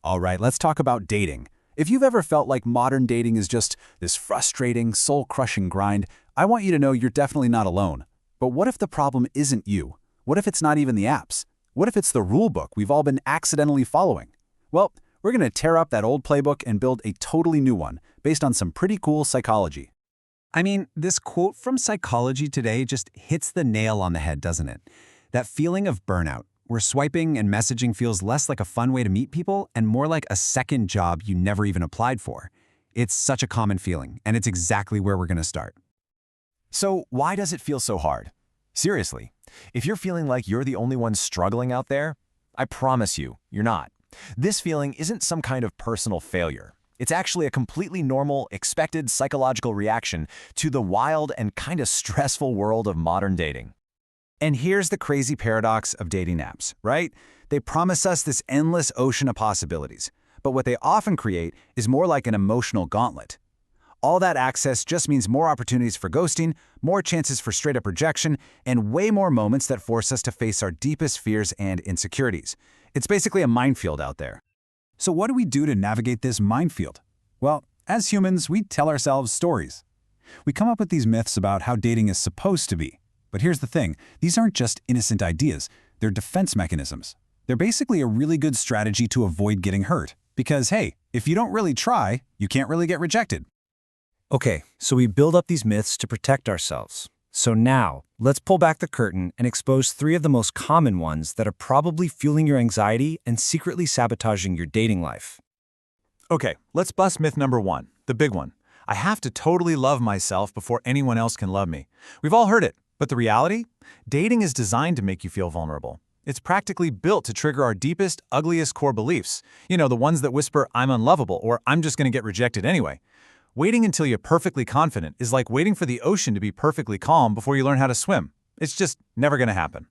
All right, let's talk about dating. If you've ever felt like modern dating is just this frustrating, soul-crushing grind, I want you to know you're definitely not alone. But what if the problem isn't you? What if it's not even the apps? What if it's the rule book we've all been accidentally following? Well, we're going to tear up that old playbook and build a totally new one, based on some pretty cool psychology. I mean, this quote from Psychology Today just hits the nail on the head, doesn't it? That feeling of burnout, where swiping and messaging feels less like a fun way to meet people and more like a second job you never even applied for. It's such a common feeling, and it's exactly where we're going to start. So why does it feel so hard? Seriously, if you're feeling like you're the only one struggling out there, I promise you, you're not. This feeling isn't some kind of personal failure. It's actually a completely normal, expected psychological reaction to the wild and kind of stressful world of modern dating. And here's the crazy paradox of dating apps, right? They promise us this endless ocean of possibilities, but what they often create is more like an emotional gauntlet. All that access just means more opportunities for ghosting, more chances for straight-up rejection, and way more moments that force us to face our deepest fears and insecurities. It's basically a minefield out there. So what do we do to navigate this minefield? Well, as humans, we tell ourselves stories. We come up with these myths about how dating is supposed to be. But here's the thing, these aren't just innocent ideas, they're defense mechanisms. They're basically a really good strategy to avoid getting hurt. Because hey, if you don't really try, you can't really get rejected. Okay, so we build up these myths to protect ourselves. So now, let's pull back the curtain and expose 3 of the most common ones that are probably fueling your anxiety and secretly sabotaging your dating life. Okay, let's bust myth number 1, the big one. I have to totally love myself before anyone else can love me. We've all heard it, but the reality? Dating is designed to make you feel vulnerable. It's practically built to trigger our deepest, ugliest core beliefs. You know, the ones that whisper, I'm unlovable, or I'm just going to get rejected anyway. Waiting until you're perfectly confident is like waiting for the ocean to be perfectly calm before you learn how to swim. It's just never going to happen.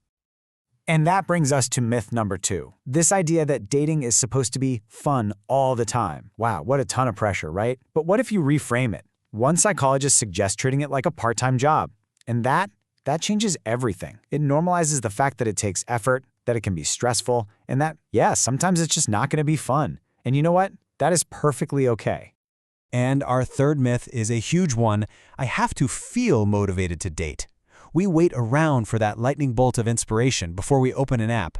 And that brings us to myth number 2. This idea that dating is supposed to be fun all the time. Wow, what a ton of pressure, right? But what if you reframe it? One psychologist suggests treating it like a part-time job. And that changes everything. It normalizes the fact that it takes effort, that it can be stressful, and that, yeah, sometimes it's just not going to be fun. And you know what? That is perfectly okay. And our third myth is a huge one. I have to feel motivated to date. We wait around for that lightning bolt of inspiration before we open an app.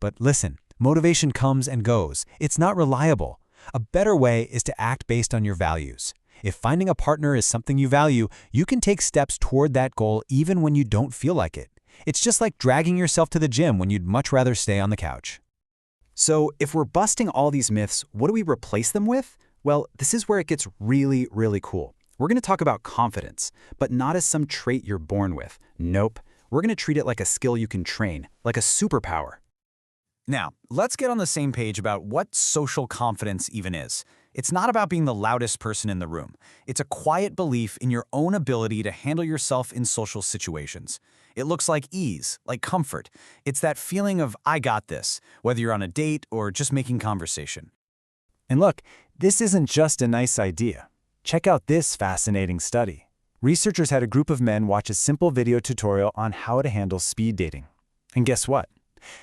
But listen, motivation comes and goes. It's not reliable. A better way is to act based on your values. If finding a partner is something you value, you can take steps toward that goal even when you don't feel like it. It's just like dragging yourself to the gym when you'd much rather stay on the couch. So if we're busting all these myths, what do we replace them with? Well, this is where it gets really, really cool. We're going to talk about confidence, but not as some trait you're born with. Nope. We're going to treat it like a skill you can train, like a superpower. Now, let's get on the same page about what social confidence even is. It's not about being the loudest person in the room. It's a quiet belief in your own ability to handle yourself in social situations. It looks like ease, like comfort. It's that feeling of, I got this, whether you're on a date or just making conversation. And look, this isn't just a nice idea. Check out this fascinating study. Researchers had a group of men watch a simple video tutorial on how to handle speed dating. And guess what?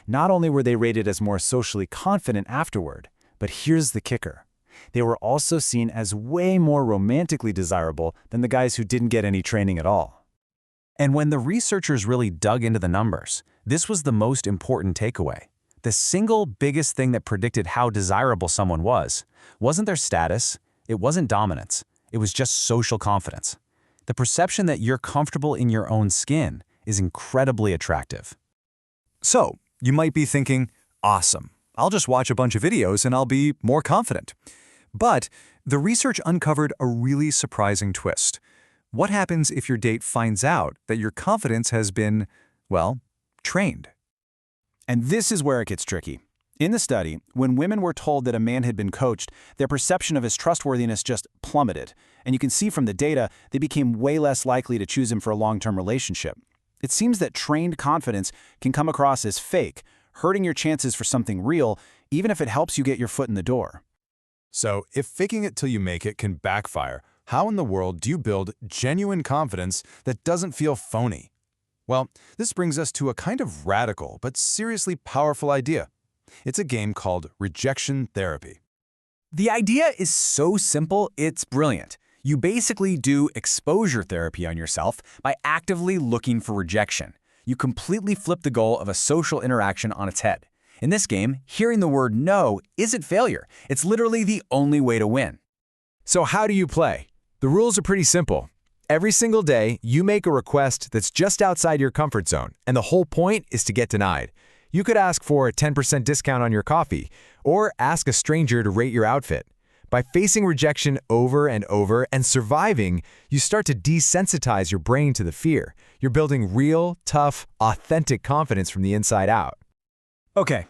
Not only were they rated as more socially confident afterward, but here's the kicker. They were also seen as way more romantically desirable than the guys who didn't get any training at all. And when the researchers really dug into the numbers, this was the most important takeaway. The single biggest thing that predicted how desirable someone wasn't their status, it wasn't dominance, it was just social confidence. The perception that you're comfortable in your own skin is incredibly attractive. So, you might be thinking, awesome, I'll just watch a bunch of videos and I'll be more confident. But the research uncovered a really surprising twist. What happens if your date finds out that your confidence has been, well, trained? And this is where it gets tricky. In the study, when women were told that a man had been coached, their perception of his trustworthiness just plummeted. And you can see from the data, they became way less likely to choose him for a long-term relationship. It seems that trained confidence can come across as fake, hurting your chances for something real, even if it helps you get your foot in the door. So, if faking it till you make it can backfire, how in the world do you build genuine confidence that doesn't feel phony? Well, this brings us to a kind of radical but seriously powerful idea. It's a game called rejection therapy. The idea is so simple, it's brilliant. You basically do exposure therapy on yourself by actively looking for rejection. You completely flip the goal of a social interaction on its head. In this game, hearing the word no isn't failure. It's literally the only way to win. So how do you play? The rules are pretty simple. Every single day, you make a request that's just outside your comfort zone, and the whole point is to get denied. You could ask for a 10% discount on your coffee, or ask a stranger to rate your outfit. By facing rejection over and over and surviving, you start to desensitize your brain to the fear. You're building real, tough, authentic confidence from the inside out. Okay,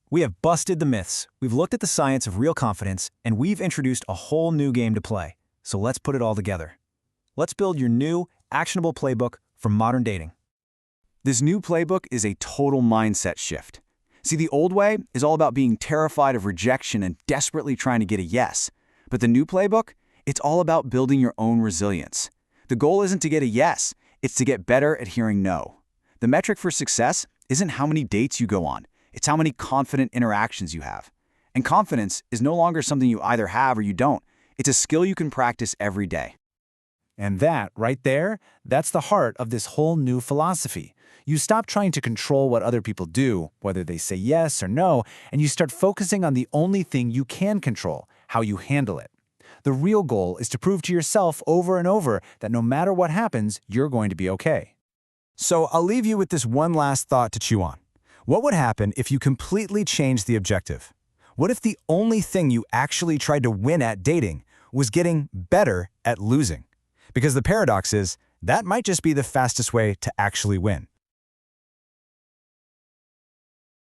we have busted the myths, we've looked at the science of real confidence, and we've introduced a whole new game to play. So let's put it all together. Let's build your new, actionable playbook for modern dating. This new playbook is a total mindset shift. See, the old way is all about being terrified of rejection and desperately trying to get a yes. But the new playbook, it's all about building your own resilience. The goal isn't to get a yes, it's to get better at hearing no. The metric for success isn't how many dates you go on, it's how many confident interactions you have. And confidence is no longer something you either have or you don't. It's a skill you can practice every day. And that, right there, that's the heart of this whole new philosophy. You stop trying to control what other people do, whether they say yes or no, and you start focusing on the only thing you can control, how you handle it. The real goal is to prove to yourself over and over that no matter what happens, you're going to be okay. So I'll leave you with this one last thought to chew on. What would happen if you completely changed the objective? What if the only thing you actually tried to win at dating was getting better at losing? Because the paradox is, that might just be the fastest way to actually win.